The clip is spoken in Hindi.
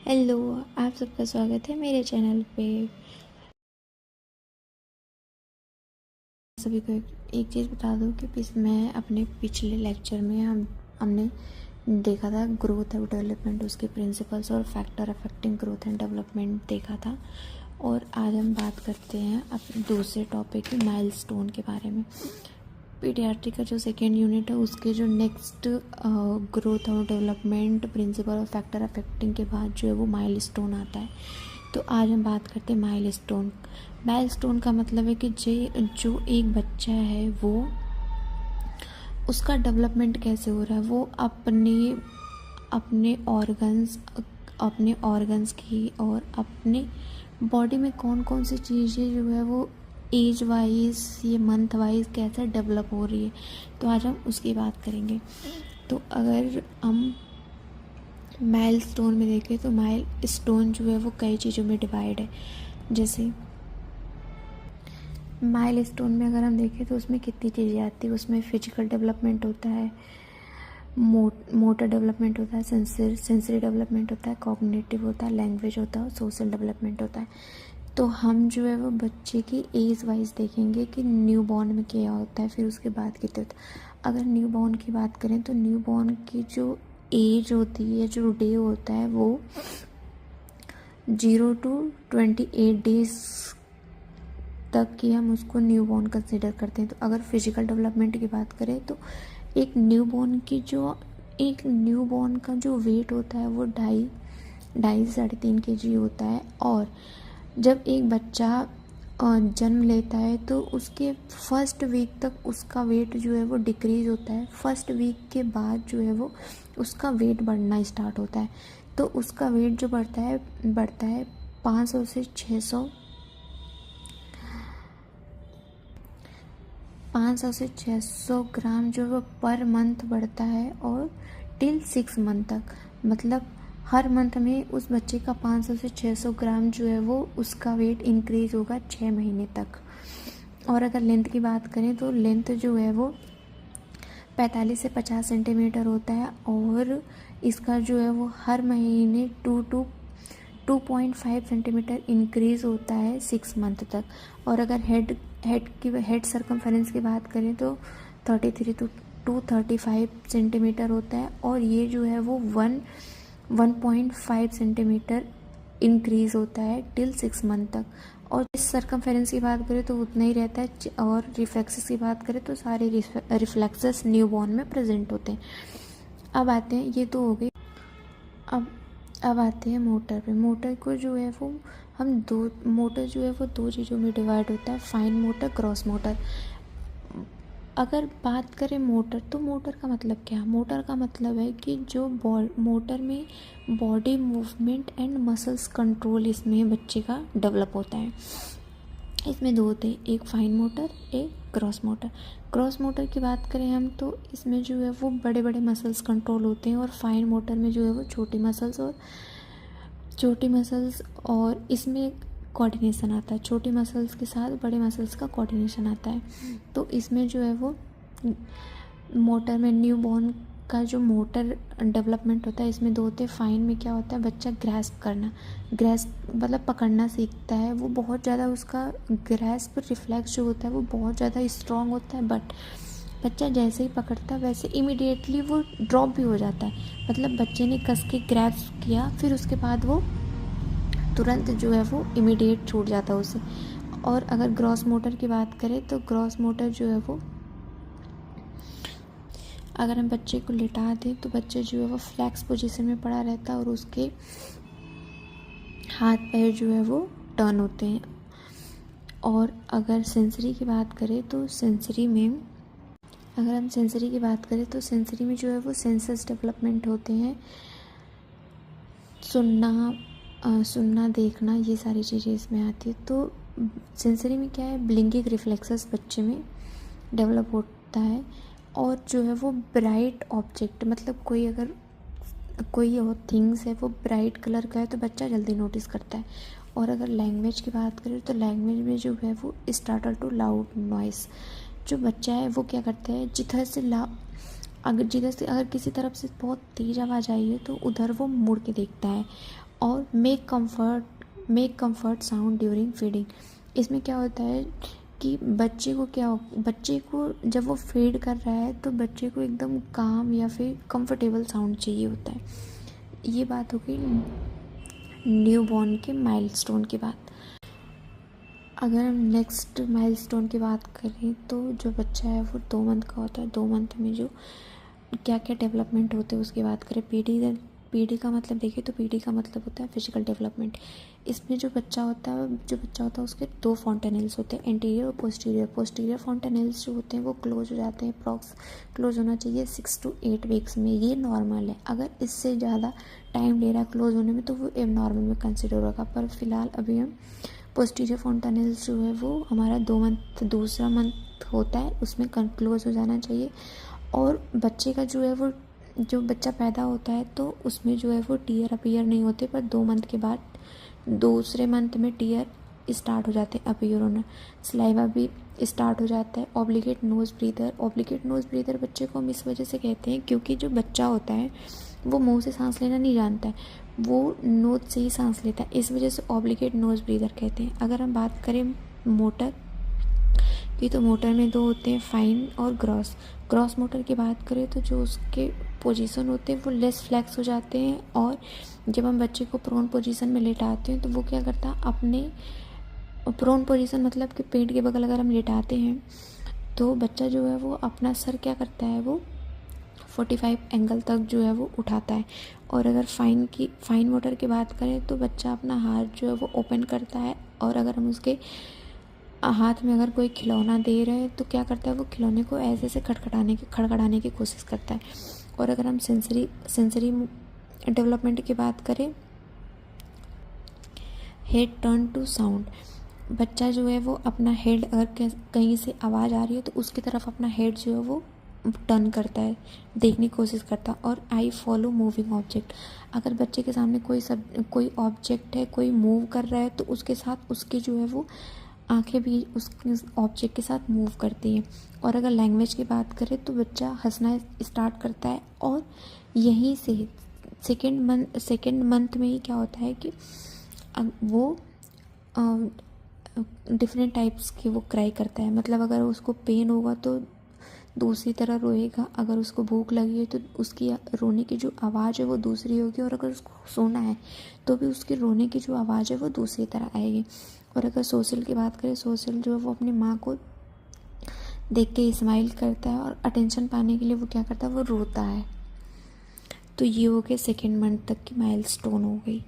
हेलो, आप सबका स्वागत है मेरे चैनल पे। सभी को एक चीज़ बता दूँ कि मैं अपने पिछले लेक्चर में हमने देखा था ग्रोथ और डेवलपमेंट, उसके प्रिंसिपल्स और factor affecting growth and development देखा था। और आज हम बात करते हैं अब दूसरे टॉपिक माइलस्टोन के बारे में। पीडियाट्रिक का जो सेकेंड यूनिट है उसके जो नेक्स्ट ग्रोथ और डेवलपमेंट प्रिंसिपल और फैक्टर अफेक्टिंग के बाद जो है वो माइलस्टोन आता है। तो आज हम बात करते हैं माइलस्टोन। माइलस्टोन का मतलब है कि जो एक बच्चा है वो उसका डेवलपमेंट कैसे हो रहा है, वो अपने ऑर्गन्स की और अपने बॉडी में कौन कौन सी चीज़ें जो है वो एज वाइज ये मंथ वाइज कैसे डेवलप हो रही है। तो आज हम उसकी बात करेंगे। तो अगर हम माइलस्टोन में देखें तो माइलस्टोन जो है वो कई चीज़ों में डिवाइड है। जैसे माइलस्टोन में अगर हम देखें तो उसमें कितनी चीज़ें आती है, उसमें फिजिकल डेवलपमेंट होता है, मोटर डेवलपमेंट होता है, सेंसरी डेवलपमेंट होता है, कॉग्निटिव होता है, लैंग्वेज होता है और सोशल डेवलपमेंट होता है। तो हम जो है वो बच्चे की एज वाइज देखेंगे कि न्यू बॉर्न में क्या होता है, फिर उसके बाद कितने होता है। अगर न्यू बॉर्न की बात करें तो न्यू बॉर्न की जो एज होती है, जो डे होता है, वो 0 to 28 डेज तक की हम उसको न्यू बॉर्न कंसिडर करते हैं। तो अगर फिजिकल डेवलपमेंट की बात करें तो एक न्यू बॉर्न का जो वेट होता है वो 2.5 से 3.5 kg होता है। और जब एक बच्चा जन्म लेता है तो उसके फर्स्ट वीक तक उसका वेट जो है वो डिक्रीज़ होता है। फर्स्ट वीक के बाद जो है वो उसका वेट बढ़ना स्टार्ट होता है। तो उसका वेट जो बढ़ता है 500 से 600 ग्राम जो वो पर मंथ बढ़ता है, और टिल 6 मंथ तक, मतलब हर मंथ में उस बच्चे का 500 से 600 ग्राम जो है वो उसका वेट इंक्रीज होगा 6 महीने तक। और अगर लेंथ की बात करें तो लेंथ जो है वो 45 से 50 सेंटीमीटर होता है, और इसका जो है वो हर महीने 2.5 सेंटीमीटर इंक्रीज़ होता है 6 मंथ तक। और अगर हेड सर्कमफेरेंस की बात करें तो 33 to 35 सेंटीमीटर होता है, और ये जो है वो 1.5 सेंटीमीटर इंक्रीज़ होता है टिल 6 मंथ तक। और इस सर्कमफेरेंस की बात करें तो उतना ही रहता है। और रिफ्लेक्सेस की बात करें तो सारे रिफ्लेक्सेस न्यू बॉर्न में प्रेजेंट होते हैं। अब आते हैं, ये तो हो गई। अब आते हैं मोटर पे। मोटर को जो है वो मोटर जो है वो दो चीज़ों में डिवाइड होता है, फाइन मोटर, ग्रॉस मोटर। अगर बात करें मोटर, तो मोटर का मतलब क्या है? मोटर का मतलब है कि जो मोटर में body movement and muscles control इसमें बच्चे का डेवलप होता है। इसमें दो होते हैं, एक फाइन मोटर, एक क्रॉस मोटर। क्रॉस मोटर की बात करें हम तो इसमें जो है वो बड़े बड़े मसल्स कंट्रोल होते हैं, और फाइन मोटर में जो है वो छोटी मसल्स और इसमें कोऑर्डिनेशन आता है। छोटी मसल्स के साथ बड़े मसल्स का कोऑर्डिनेशन आता है। तो इसमें जो है वो मोटर में न्यू बॉर्न का जो मोटर डेवलपमेंट होता है, इसमें दो होते हैं। फाइन में क्या होता है, बच्चा ग्रैस्प मतलब पकड़ना सीखता है। वो बहुत ज़्यादा उसका ग्रैस्प रिफ्लेक्स जो होता है वो बहुत ज़्यादा स्ट्रॉन्ग होता है, बट बच्चा जैसे ही पकड़ता है वैसे इमीडिएटली वो ड्रॉप भी हो जाता है। मतलब बच्चे ने कस के ग्रैस्प किया, फिर उसके बाद वो तुरंत जो है वो इमीडिएट छूट जाता है उसे। और अगर ग्रॉस मोटर की बात करें तो ग्रॉस मोटर जो है वो, अगर हम बच्चे को लिटा दें तो बच्चा जो है वो फ्लैक्स पोजीशन में पड़ा रहता है, और उसके हाथ पैर जो है वो टर्न होते हैं। और अगर सेंसरी की बात करें तो सेंसरी में जो है वो सेंसस डेवलपमेंट होते हैं। सुनना, देखना, ये सारी चीज़ें इसमें आती है। तो सेंसरी में क्या है, ब्लिंकिंग रिफ्लेक्सेस बच्चे में डेवलप होता है। और जो है वो ब्राइट ऑब्जेक्ट, मतलब कोई और थिंग्स है वो ब्राइट कलर का है तो बच्चा जल्दी नोटिस करता है। और अगर लैंग्वेज की बात करें तो लैंग्वेज में जो है वो स्टार्टल टू लाउड नॉइस, जो बच्चा है वो क्या करता है, अगर किसी तरफ से बहुत तेज़ आवाज़ आई है तो उधर वो मुड़ के देखता है। और make comfort sound during feeding. इसमें क्या होता है कि बच्चे को जब वो फीड कर रहा है तो बच्चे को एकदम काम या फिर कंफर्टेबल साउंड चाहिए होता है। ये बात हो गई न्यूबॉर्न के माइलस्टोन की बात। अगर हम नेक्स्ट माइलस्टोन की बात करें तो जो बच्चा है वो 2 मंथ का होता है। 2 मंथ में जो क्या क्या डेवलपमेंट होते हैं उसकी बात करें। पीडी का मतलब देखिए तो पीडी का मतलब होता है फिजिकल डेवलपमेंट। इसमें जो बच्चा होता है उसके 2 फॉन्टेनल्स होते हैं, एंटीरियर और पोस्टीरियर। पोस्टीरियर फॉन्टेनल्स जो होते हैं वो क्लोज हो जाते हैं, अप्रॉक्स क्लोज होना चाहिए 6 to 8 वीक्स में। ये नॉर्मल है। अगर इससे ज़्यादा टाइम ले रहा है क्लोज होने में तो वो एबनॉर्मल में कंसिडर होगा। पर फिलहाल अभी हम पोस्टीरियर फॉन्टेनल्स जो है वो हमारा 2 मंथ दूसरा मंथ होता है उसमें क्लोज हो जाना चाहिए। और बच्चे का जो है वो जो बच्चा पैदा होता है तो उसमें जो है वो टीयर अपीयर नहीं होते, पर 2 मंथ के बाद दूसरे मंथ में टीयर स्टार्ट हो जाते हैं अपीयर होना। सलाइवा भी स्टार्ट हो जाता है। ऑब्लिगेट नोज़ ब्रीदर बच्चे को हम इस वजह से कहते हैं क्योंकि जो बच्चा होता है वो मुंह से सांस लेना नहीं जानता है, वो नोज से ही सांस लेता है, इस वजह से ऑब्लिगेट नोज़ ब्रीदर कहते हैं। अगर हम बात करें मोटर की तो मोटर में 2 होते हैं, फाइन और ग्रॉस मोटर की बात करें तो जो उसके पोजीशन होते हैं वो लेस फ्लैक्स हो जाते हैं। और जब हम बच्चे को प्रोन पोजीशन में लेटाते हैं तो वो क्या करता है अपने प्रोन पोजीशन मतलब कि पेट के बगल अगर हम लेटाते हैं तो बच्चा जो है वो अपना सर क्या करता है वो 45 एंगल तक जो है वो उठाता है। और अगर फाइन मोटर की बात करें तो बच्चा अपना हाथ जो है वो ओपन करता है और अगर हम उसके हाथ में अगर कोई खिलौना दे रहे हैं तो क्या करता है वो खिलौने को ऐसे खड़खड़ाने की कोशिश करता है। और अगर हम सेंसरी डेवलपमेंट की बात करें, हेड टर्न टू साउंड। बच्चा जो है वो अपना हेड अगर कहीं से आवाज़ आ रही है तो उसकी तरफ अपना हेड जो है वो टर्न करता है, देखने की कोशिश करता है। और आई फॉलो मूविंग ऑब्जेक्ट। अगर बच्चे के सामने कोई ऑब्जेक्ट है, कोई मूव कर रहा है तो उसके साथ उसकी जो है वो आंखें भी उस ऑब्जेक्ट के साथ मूव करती हैं। और अगर लैंग्वेज की बात करें तो बच्चा हंसना स्टार्ट करता है और यहीं से सेकेंड मंथ में ही क्या होता है कि वो डिफरेंट टाइप्स के वो क्राई करता है। मतलब अगर उसको पेन होगा तो दूसरी तरह रोएगा, अगर उसको भूख लगी है तो उसकी रोने की जो आवाज़ है वो दूसरी होगी, और अगर उसको सोना है तो भी उसके रोने की जो आवाज़ है वो दूसरी तरह आएगी। और अगर सोशल की बात करें, सोशल जो है वो अपनी माँ को देख के स्माइल करता है और अटेंशन पाने के लिए वो क्या करता है वो रोता है। तो ये हो गया 2nd मंथ तक की माइलस्टोन हो गई।